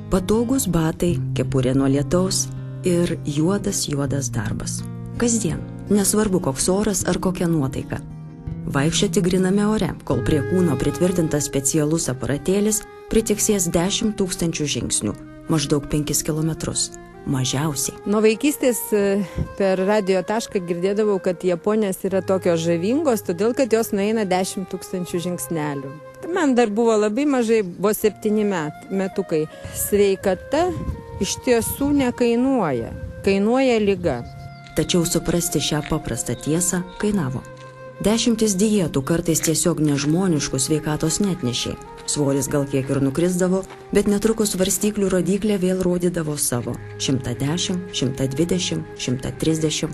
Patogus batai, kepurė nuo lietaus ir juodas darbas. Kasdien, nesvarbu koks oras ar kokia nuotaika. Vaikščioti griname ore, kol prie kūno pritvirtintas specialus aparatėlis pritiksės 10 000 žingsnių, maždaug 5 kilometrus. Mažiausiai. Nuo vaikystės per radio tašką girdėdavau, kad Japonės yra tokios žavingos, todėl kad jos nueina 10 000 žingsnelių. Man dar buvo labai mažai, buvo 7 metukai. Sveikata iš tiesų nekainuoja, kainuoja liga. Tačiau suprasti šią paprastą tiesą kainavo. 10 dietų kartais tiesiog nežmoniškų sveikatos netnešė. Svoris gal kiek ir nukrisdavo, bet netrukus svarstyklių rodiklė vėl rodydavo savo. 110, 120, 130.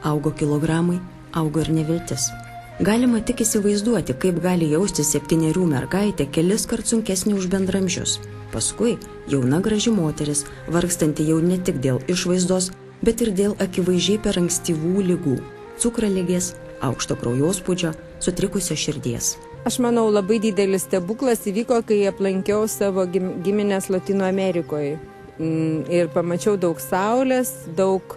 Augo kilogramai, augo ir neviltis. Galima tik įsivaizduoti, kaip gali jaustis 7 mergaitė kelis kart sunkesnė už bendramžius. Paskui jauna graži moteris, vargstanti jau ne tik dėl išvaizdos, bet ir dėl akivaizdžiai per ankstyvų ligų – cukraligės, aukšto kraujospūdžio, sutrikusio širdies. Aš manau, labai didelis stebuklas įvyko, kai aplankiau savo giminės Latino Amerikoje. Ir pamačiau daug saulės, daug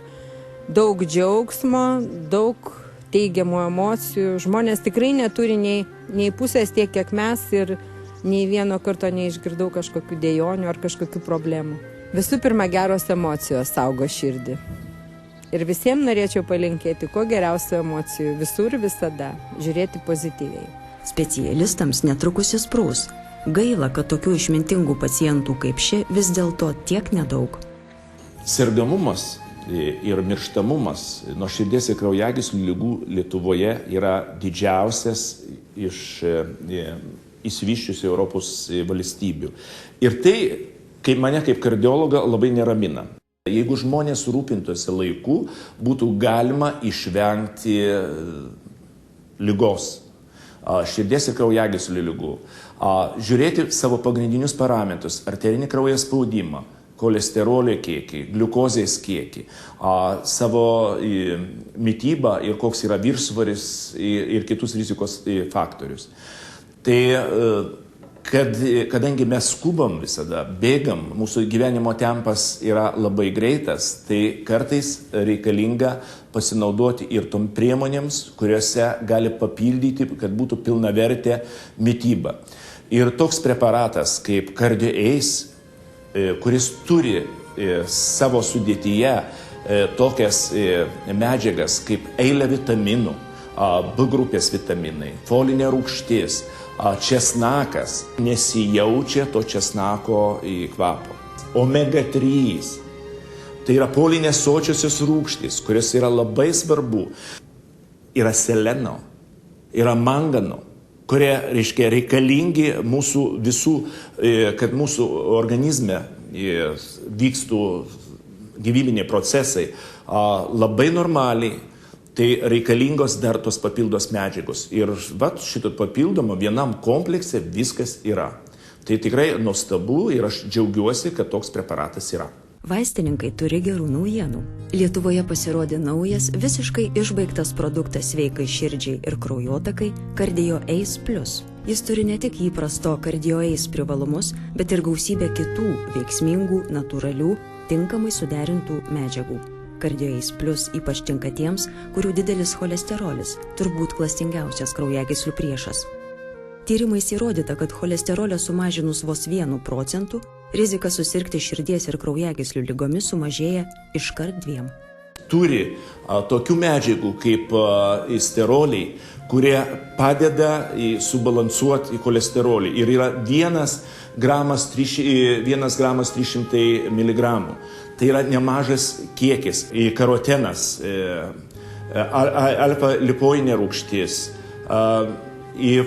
džiaugsmo, daug teigiamų emocijų. Žmonės tikrai neturi nei pusės tiek, kiek mes ir nei vieno karto neišgirdau kažkokių dejonių ar kažkokių problemų. Visų pirma, geros emocijos saugo širdį. Ir visiems norėčiau palinkėti kuo geriausių emocijų, visur visada, žiūrėti pozityviai. Specialistams netrukus įsprūs. Gaila, kad tokių išmintingų pacientų kaip ši vis dėlto tiek nedaug. Sergamumas ir mirštamumas nuo širdies ir kraujagyslių ligų Lietuvoje yra didžiausias iš išsivysčiusių Europos valstybių. Ir tai, kaip mane kaip kardiologą, labai neramina. Jeigu žmonės rūpintųsi laiku, būtų galima išvengti ligos, širdies ir kraujagyslių ligų, žiūrėti savo pagrindinius parametrus, arterinį kraujo spaudimą, cholesterolio kiekį, gliukozės kiekį, savo mitybą ir koks yra viršsvoris ir kitus rizikos faktorius. Tai kadangi mes skubam visada, bėgam, mūsų gyvenimo tempas yra labai greitas, tai kartais reikalinga pasinaudoti ir tom priemonėms, kuriuose gali papildyti, kad būtų pilnavertė mityba. Ir toks preparatas kaip CardioAce, kuris turi savo sudėtyje tokias medžiagas kaip eilė vitaminų, B grupės vitaminai, folinė rūgštis, česnakas, nesijaučia to česnako kvapo. Omega 3, tai yra polinės sočiosios rūgštys, kurios yra labai svarbu. Yra seleno, yra mangano, kurie, reiškia, reikalingi mūsų visų, kad mūsų organizme vykstų gyvybiniai procesai labai normaliai. Tai reikalingos dar tos papildos medžiagos. Ir šito papildomo vienam komplekse viskas yra. Tai tikrai nuostabu ir aš džiaugiuosi, kad toks preparatas yra. Vaistininkai turi gerų naujienų. Lietuvoje pasirodė naujas, visiškai išbaigtas produktas sveikai širdžiai ir kraujotakai CardioAce Plus. Jis turi ne tik įprasto CardioAce privalumus, bet ir gausybę kitų veiksmingų, natūralių, tinkamai suderintų medžiagų. CardioAce Plus ypač tinka tiems, kurių didelis cholesterolis, turbūt klastingiausias kraujagyslių priešas. Tyrimais įrodyta, kad cholesterolio sumažinus vos 1%, rizika susirgti širdies ir kraujagyslių ligomis sumažėja iškart 2. Turi tokių medžiagų kaip steroliai, kurie padeda subalansuoti cholesterolį. Ir yra 1 gramas 300 mg. Tai yra nemažas kiekis. Karotenas, alfa-lipoidinė rūgštis,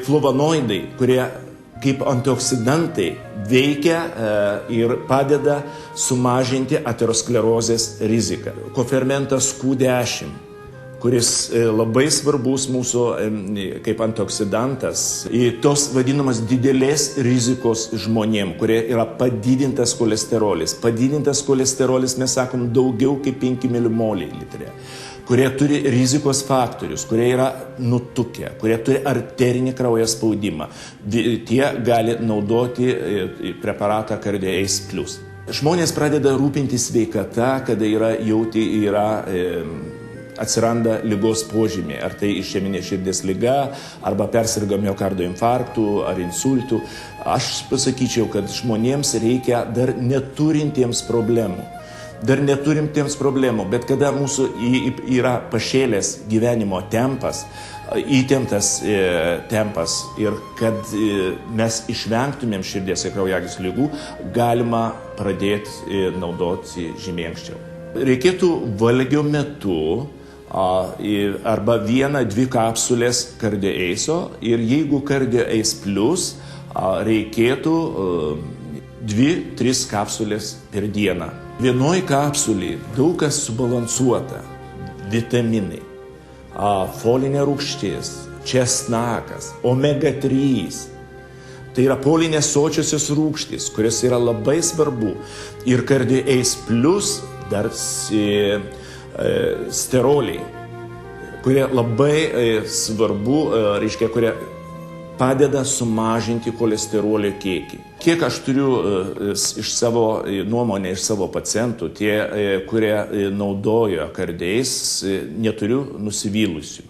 flavonoidai, kurie kaip antioksidantai veikia ir padeda sumažinti aterosklerozės riziką. Kofermentas Q10, kuris labai svarbus mūsų kaip antioksidantas, tos vadinamas didelės rizikos žmonėm, kurie yra padidintas kolesterolis. Padidintas kolesterolis, mes sakom, daugiau kaip 5 milimoliai litre. kurie turi rizikos faktorius, kurie yra nutukę, kurie turi arterinį kraujo spaudimą, tie gali naudoti preparatą CardioAce Plus. Žmonės pradeda rūpintis sveikata, kada atsiranda ligos požymiai, ar tai išeminė širdies liga, arba persirga miokardo infarktų ar insultų. Aš pasakyčiau, kad žmonėms reikia dar neturintiems problemų. Bet kada mūsų yra pašėlęs gyvenimo tempas, įtemptas tempas ir kad mes išvengtumėm širdies ir kraujagyslių ligų, galima pradėti naudoti žymiai anksčiau. Reikėtų valgio metu arba 1-2 kapsulės CardioAce'o ir jeigu CardioAce Plus, reikėtų 2-3 kapsulės per dieną. Vienoj kapsulėje daug kas subalansuota, vitaminai, folinė rūgštis, česnakas, omega-3. Tai yra polinės sočiosios rūgštys, kurios yra labai svarbu. Ir CardioAce Plus dar steroliai, kurie labai svarbu, kurie padeda sumažinti cholesterolio kiekį. Kiek aš turiu iš savo nuomonę, iš savo pacientų, tie, kurie naudojo CardioAce, neturiu nusivylusių.